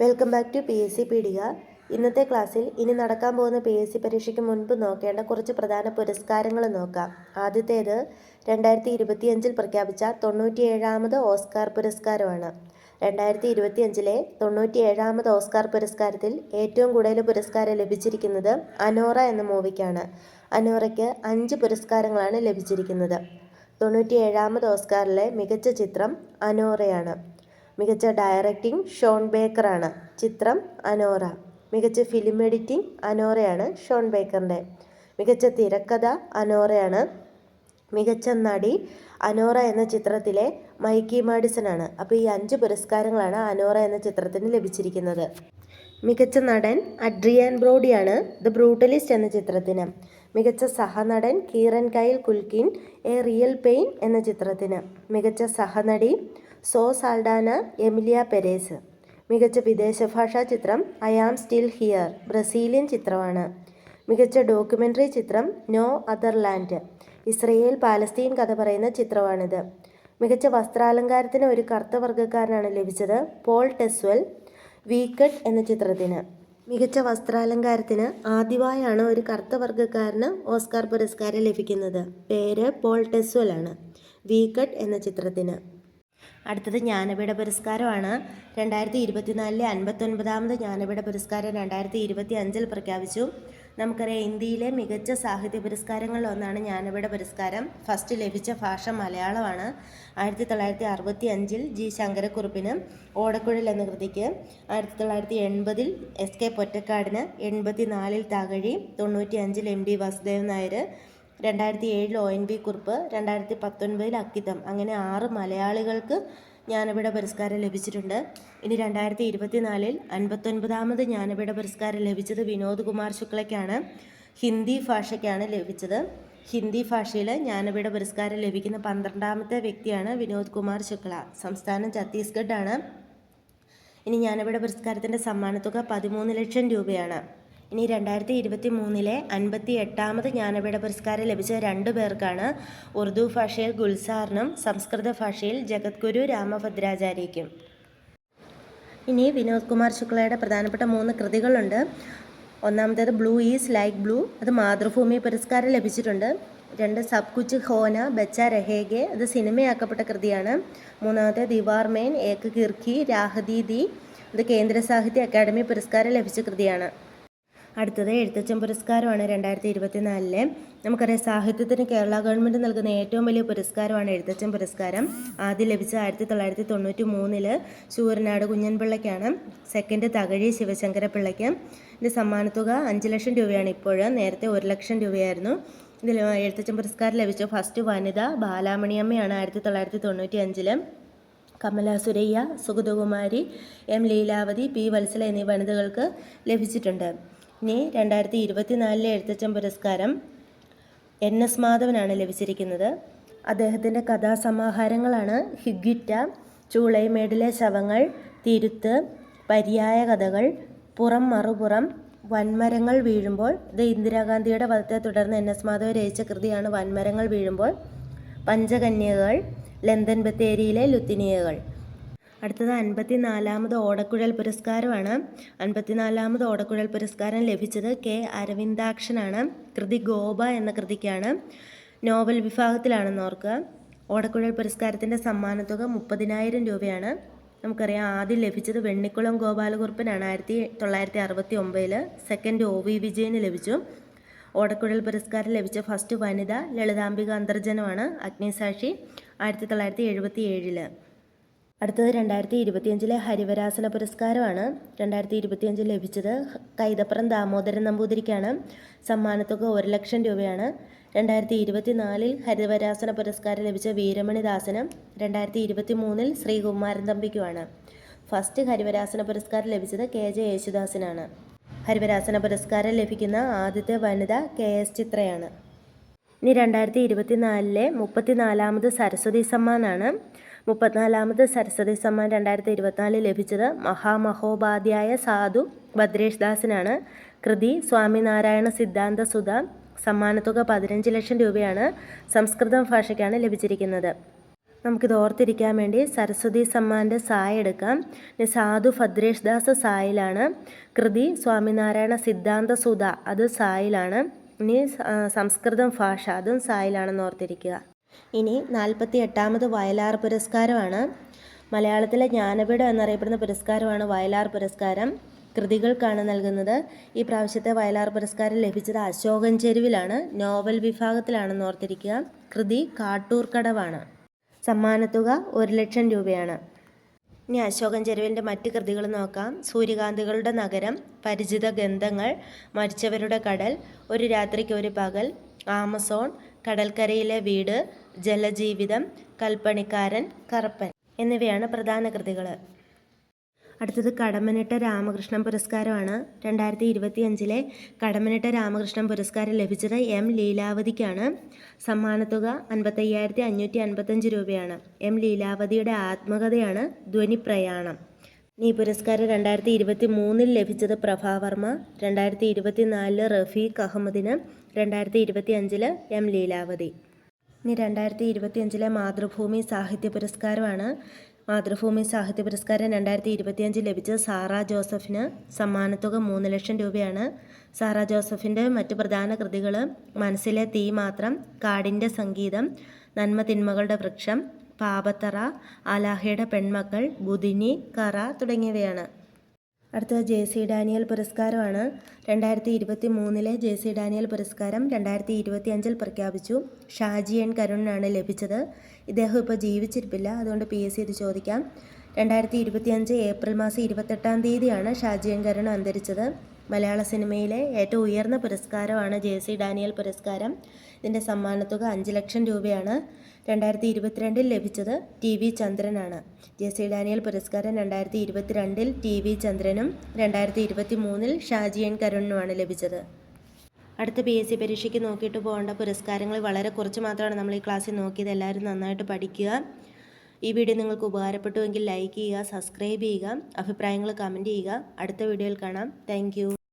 Welcome back to PSC പീഡിക. ഇന്നത്തെ ക്ലാസ്സിൽ ഇനി നടക്കാൻ പോകുന്ന PSC പരീക്ഷയ്ക്ക് മുൻപ് നോക്കേണ്ട കുറച്ച് പ്രധാന പുരസ്കാരങ്ങൾ നോക്കാം. ആദ്യത്തേത് 2025 പ്രഖ്യാപിച്ച 97ാമത് ഓസ്കാർ പുരസ്കാരമാണ്. 2025 97ാമത് ഓസ്കാർ പുരസ്കാരത്തിൽ ഏറ്റവും കൂടുതൽ പുരസ്കാരം ലഭിച്ചിരിക്കുന്നത് അനോറ എന്ന മൂവിക്കാണ്. അനോറയ്ക്ക് 5 പുരസ്കാരങ്ങളാണ് ലഭിച്ചിരിക്കുന്നത്. 97ാമത് ഓസ്കാറിലെ മികച്ച ചിത്രം അനോറയാണ്. മികച്ച ഡയറക്റ്റിംഗ് ഷോൺ ബേക്കറാണ്. ചിത്രം അനോറ. മികച്ച ഫിലിം എഡിറ്റിംഗ് അനോറയാണ്, ഷോൺ ബേക്കറിൻ്റെ. മികച്ച തിരക്കഥ അനോറയാണ്. മികച്ച നടി അനോറ എന്ന ചിത്രത്തിലെ മൈക്കി മാഡിസനാണ്. അപ്പോൾ ഈ 5 പുരസ്കാരങ്ങളാണ് അനോറ എന്ന ചിത്രത്തിന് ലഭിച്ചിരിക്കുന്നത്. മികച്ച നടൻ അഡ്രിയാൻ ബ്രോഡിയാണ് ദ ബ്രൂട്ടലിസ്റ്റ് എന്ന ചിത്രത്തിന്. മികച്ച സഹനടൻ Kieran Kyle Culkin A Real Pain എന്ന ചിത്രത്തിന്. മികച്ച സഹനടി സോ സാൽഡാന എമിലിയ പെരേസ്. മികച്ച വിദേശ ഭാഷാ ചിത്രം I Am Still Here, Brazilian ചിത്രമാണ്. മികച്ച ഡോക്യുമെൻ്ററി ചിത്രം No Other Land, Israel Palestine കഥ പറയുന്ന ചിത്രമാണിത്. മികച്ച വസ്ത്രാലങ്കാരത്തിന് ഒരു കറുത്ത വർഗ്ഗക്കാരനാണ് ലഭിച്ചത്, പോൾ ടെസ്വെൽ, വീക്കട്ട് എന്ന ചിത്രത്തിന്. മികച്ച വസ്ത്രാലങ്കാരത്തിന് ആദ്യമായാണ് ഒരു കറുത്ത വർഗ്ഗക്കാരന് ഓസ്കാർ പുരസ്കാരം ലഭിക്കുന്നത്. പേര് പോൾ ടെസ്വെൽ ആണ്. വീക്കട്ട് എന്ന ചിത്രത്തിന്. അടുത്തത് ജ്ഞാനപീഠ പുരസ്കാരമാണ്. 2024 59ാമത് ജ്ഞാനപീഠ പുരസ്കാരം 2025 പ്രഖ്യാപിച്ചു. നമുക്കറിയാം, ഇന്ത്യയിലെ മികച്ച സാഹിത്യ പുരസ്കാരങ്ങളിൽ ഒന്നാണ് ജ്ഞാനപീഠ പുരസ്കാരം. ഫസ്റ്റ് ലഭിച്ച ഭാഷ മലയാളമാണ്. 1965 ജി ശങ്കരക്കുറുപ്പിന് ഓടക്കുഴൽ എന്ന കൃതിക്ക്, 1980 SK പൊറ്റക്കാടിന്, 84 Thakazhi, 95 MD Vasudevan Nair, 2007 ONV Kurup, 2019 Akkitham. അങ്ങനെ 6 മലയാളികൾക്ക് ജ്ഞാനപീഠ പുരസ്കാരം ലഭിച്ചിട്ടുണ്ട്. ഇനി 2024 59ാമത് ജ്ഞാനപീഠ പുരസ്കാരം ലഭിച്ചത് വിനോദ് കുമാർ ശുക്ലയ്ക്കാണ്. ഹിന്ദി ഭാഷയ്ക്കാണ് ലഭിച്ചത്. ഹിന്ദി ഭാഷയിൽ ജ്ഞാനപീഠ പുരസ്കാരം ലഭിക്കുന്ന 12ാമത്തെ വ്യക്തിയാണ് വിനോദ് കുമാർ ശുക്ല. സംസ്ഥാനം ഛത്തീസ്ഗഡ് ആണ്. ഇനി ജ്ഞാനപീഠ പുരസ്കാരത്തിൻ്റെ സമ്മാനത്തുക 13 ലക്ഷം രൂപയാണ്. ഇനി 2023 58ാമത് ജ്ഞാനപീഠ പുരസ്കാരം ലഭിച്ച 2 പേർക്കാണ്. ഉറുദു ഭാഷയിൽ ഗുൽസാറിനും സംസ്കൃത ഭാഷയിൽ ജഗദ്ഗുരു രാമഭദ്രാചാര്യയ്ക്കും. ഇനി വിനോദ് കുമാർ ശുക്ലയുടെ പ്രധാനപ്പെട്ട 3 കൃതികളുണ്ട്. ഒന്നാമത്തേത് ബ്ലൂ ഈസ് ലൈക്ക് ബ്ലൂ, അത് മാതൃഭൂമി പുരസ്കാരം ലഭിച്ചിട്ടുണ്ട്. 2 സബ് കുച്ച് ഹോന ബച്ച രഹേഗെ, അത് സിനിമയാക്കപ്പെട്ട കൃതിയാണ്. 3ാമത്തെ ദിവാർ മെയിൻ ഏക് കിർക്കി രാഹദി ദി, അത് കേന്ദ്ര സാഹിത്യ അക്കാദമി പുരസ്കാരം ലഭിച്ച കൃതിയാണ്. അടുത്തത് എഴുത്തച്ഛൻ പുരസ്കാരമാണ്. 2024 നമുക്കറിയാം, സാഹിത്യത്തിന് കേരള ഗവൺമെൻറ് നൽകുന്ന ഏറ്റവും വലിയ പുരസ്കാരമാണ് എഴുത്തച്ഛൻ പുരസ്കാരം. ആദ്യം ലഭിച്ച 1993 ശൂരനാട് കുഞ്ഞൻപിള്ളയ്ക്കാണ്. സെക്കൻഡ് തകഴി ശിവശങ്കരപ്പിള്ളയ്ക്ക്. ഇതിൻ്റെ സമ്മാനത്തുക 5 ലക്ഷം രൂപയാണ്. ഇപ്പോൾ നേരത്തെ 1 ലക്ഷം രൂപയായിരുന്നു. ഇതിൽ എഴുത്തച്ഛൻ പുരസ്കാരം ലഭിച്ച ഫസ്റ്റ് വനിത ബാലാമണിയമ്മയാണ് 1995. കമല സുരയ്യ, സുഗതകുമാരി, M ലീലാവതി, P വത്സല എന്നീ വനിതകൾക്ക് ലഭിച്ചിട്ടുണ്ട്. ഇനി 2024 എഴുത്തച്ഛൻ പുരസ്കാരം NS മാധവനാണ് ലഭിച്ചിരിക്കുന്നത്. അദ്ദേഹത്തിൻ്റെ കഥാസമാഹാരങ്ങളാണ് ഹിഗ്വിറ്റ, ചൂളൈമേടിലെ ശവങ്ങൾ, തിരുത്ത്, പര്യായ കഥകൾ, പുറം മറുപുറം, വൻമരങ്ങൾ വീഴുമ്പോൾ. ഇത് ഇന്ദിരാഗാന്ധിയുടെ വധത്തെ തുടർന്ന് NS മാധവ് രചിച്ച കൃതിയാണ് വൻമരങ്ങൾ വീഴുമ്പോൾ. പഞ്ചകന്യകൾ, ലന്തൻ ബത്തേരിയിലെ ലുത്തിനിയകൾ. അടുത്തത് 54ാമത് ഓടക്കുഴൽ പുരസ്കാരമാണ്. 54ാമത് ഓടക്കുഴൽ പുരസ്കാരം ലഭിച്ചത് K അരവിന്ദാക്ഷനാണ്. കൃതി ഗോപ എന്ന കൃതിക്കാണ്. നോവൽ വിഭാഗത്തിലാണെന്ന് ഓർക്കുക. ഓടക്കുഴൽ പുരസ്കാരത്തിൻ്റെ സമ്മാനത്തുക 30,000 രൂപയാണ്. നമുക്കറിയാം, ആദ്യം ലഭിച്ചത് വെണ്ണിക്കുളം ഗോപാലകുറുപ്പനാണ് 1969. സെക്കൻഡ് OV വിജയന് ലഭിച്ചു. ഓടക്കുഴൽ പുരസ്കാരം ലഭിച്ച ഫസ്റ്റ് വനിത ലളിതാംബിക അന്തർജനമാണ്. അഗ്നിസാക്ഷി 1977. അടുത്തത് 2025 ഹരിവരാസന പുരസ്കാരമാണ്. 2025 ലഭിച്ചത് കൈതപ്രം ദാമോദരൻ നമ്പൂതിരിക്കാണ്. സമ്മാനത്തുക 1 ലക്ഷം രൂപയാണ്. 2024 ഹരിവരാസന പുരസ്കാരം ലഭിച്ച വീരമണി ദാസനും 2023 ശ്രീകുമാരൻ തമ്പിക്കുമാണ്. ഫസ്റ്റ് ഹരിവരാസന പുരസ്കാരം ലഭിച്ചത് KJ യേശുദാസിനാണ്. ഹരിവരാസന പുരസ്കാരം ലഭിക്കുന്ന ആദ്യത്തെ വനിത KS ചിത്രയാണ്. ഇനി 2024 34ാമത് സരസ്വതി സമ്മാനാണ്. 34ാമത് സരസ്വതി സമ്മാൻ 2024 ലഭിച്ചത് മഹാമഹോപാധ്യായ സാധു ഭദ്രേഷ് ദാസിനാണ്. കൃതി സ്വാമിനാരായണ സിദ്ധാന്ത സുധ. സമ്മാനത്തുക 15 ലക്ഷം രൂപയാണ്. സംസ്കൃതം ഭാഷയ്ക്കാണ് ലഭിച്ചിരിക്കുന്നത്. നമുക്കിത് ഓർത്തിരിക്കാൻ വേണ്ടി സരസ്വതി സമ്മാൻ്റെ സായ എടുക്കാം. ഇനി സാധു ഭദ്രേഷ് ദാസ് സായിലാണ്. കൃതി സ്വാമിനാരായണ സിദ്ധാന്ത സുധ, അത് സായിലാണ്. ഇനി സംസ്കൃതം ഭാഷ, അതും സായിലാണെന്ന് ഓർത്തിരിക്കുക. ഇനി 48ാമത് വയലാർ പുരസ്കാരമാണ്. മലയാളത്തിലെ ജ്ഞാനപീഠം എന്നറിയപ്പെടുന്ന പുരസ്കാരമാണ് വയലാർ പുരസ്കാരം. കൃതികൾക്കാണ് നൽകുന്നത്. ഈ പ്രാവശ്യത്തെ വയലാർ പുരസ്കാരം ലഭിച്ചത് അശോകൻ ചെരുവിലാണ്. നോവൽ വിഭാഗത്തിലാണെന്ന് ഓർത്തിരിക്കുക. കൃതി കാട്ടൂർക്കടവാണ്. സമ്മാനത്തുക 1,00,000 രൂപയാണ്. ഇനി അശോകൻ ചെരുവിൻ്റെ മറ്റ് കൃതികൾ നോക്കാം. സൂര്യകാന്തികളുടെ നഗരം, പരിചിത ഗന്ധങ്ങൾ, മരിച്ചവരുടെ കടൽ, ഒരു രാത്രിക്ക് ഒരു പകൽ, ആമസോൺ, കടൽക്കരയിലെ വീട്, ജലജീവിതം, കൽപ്പണിക്കാരൻ, കറുപ്പൻ എന്നിവയാണ് പ്രധാന കൃതികൾ. അടുത്തത് കടമ്മനിട്ട രാമകൃഷ്ണൻ പുരസ്കാരമാണ്. 2025 കടമ്മനിട്ട രാമകൃഷ്ണൻ പുരസ്കാരം ലഭിച്ചത് എം ലീലാവതിക്കാണ്. സമ്മാനത്തുക 55,555 രൂപയാണ്. എം ലീലാവതിയുടെ ആത്മകഥയാണ് ധ്വനിപ്രയാണം. ഈ പുരസ്കാരം 2023 ലഭിച്ചത് പ്രഭാവർമ്മ, 2024 റഫീഖ് അഹമ്മദിന്, 2025 എം ലീലാവതി. ഇനി 2025 മാതൃഭൂമി സാഹിത്യ പുരസ്കാരമാണ്. മാതൃഭൂമി സാഹിത്യ പുരസ്കാരം 2025 ലഭിച്ചത് സാറാ ജോസഫിന്. സമ്മാനത്തുക 3,00,000 രൂപയാണ്. സാറാ ജോസഫിൻ്റെ മറ്റ് പ്രധാന കൃതികൾ മനസ്സിലെ തീ മാത്രം, കാടിൻ്റെ സംഗീതം, നന്മ തിന്മകളുടെ വൃക്ഷം, പാപത്തറ, ആലാഹയുടെ പെൺമക്കൾ, ബുധിനി, കറ തുടങ്ങിയവയാണ്. അടുത്തത് JC ഡാനിയൽ പുരസ്കാരമാണ്. 2023 JC ഡാനിയൽ പുരസ്കാരം 2025 പ്രഖ്യാപിച്ചു. ഷാജി N കരുണിനാണ് ലഭിച്ചത്. ഇദ്ദേഹം ഇപ്പോൾ ജീവിച്ചിരിപ്പില്ല, അതുകൊണ്ട് PSC ഇത് ചോദിക്കാം. 2025 ഏപ്രിൽ മാസം 28-ാം തീയതിയാണ് ഷാജി N കരുൺ അന്തരിച്ചത്. മലയാള സിനിമയിലെ ഏറ്റവും ഉയർന്ന പുരസ്കാരമാണ് JC ഡാനിയൽ പുരസ്കാരം. ഇതിൻ്റെ സമ്മാനത്തുക 5,00,000 രൂപയാണ്. 2022 ലഭിച്ചത് TV ചന്ദ്രനാണ്. JC ഡാനിയൽ പുരസ്കാരം 2022 TV ചന്ദ്രനും 2023 ഷാജി N കരുണിനുമാണ് ലഭിച്ചത്. അടുത്ത PSC പരീക്ഷയ്ക്ക് നോക്കിയിട്ട് പോകേണ്ട പുരസ്കാരങ്ങൾ വളരെ കുറച്ച് മാത്രമാണ് നമ്മൾ ഈ ക്ലാസ്സിൽ നോക്കിയത്. എല്ലാവരും നന്നായിട്ട് പഠിക്കുക. ഈ വീഡിയോ നിങ്ങൾക്ക് ഉപകാരപ്പെട്ടുവെങ്കിൽ ലൈക്ക് ചെയ്യുക, സബ്സ്ക്രൈബ് ചെയ്യുക, അഭിപ്രായങ്ങൾ കമൻറ്റ് ചെയ്യുക. അടുത്ത വീഡിയോയിൽ കാണാം. താങ്ക്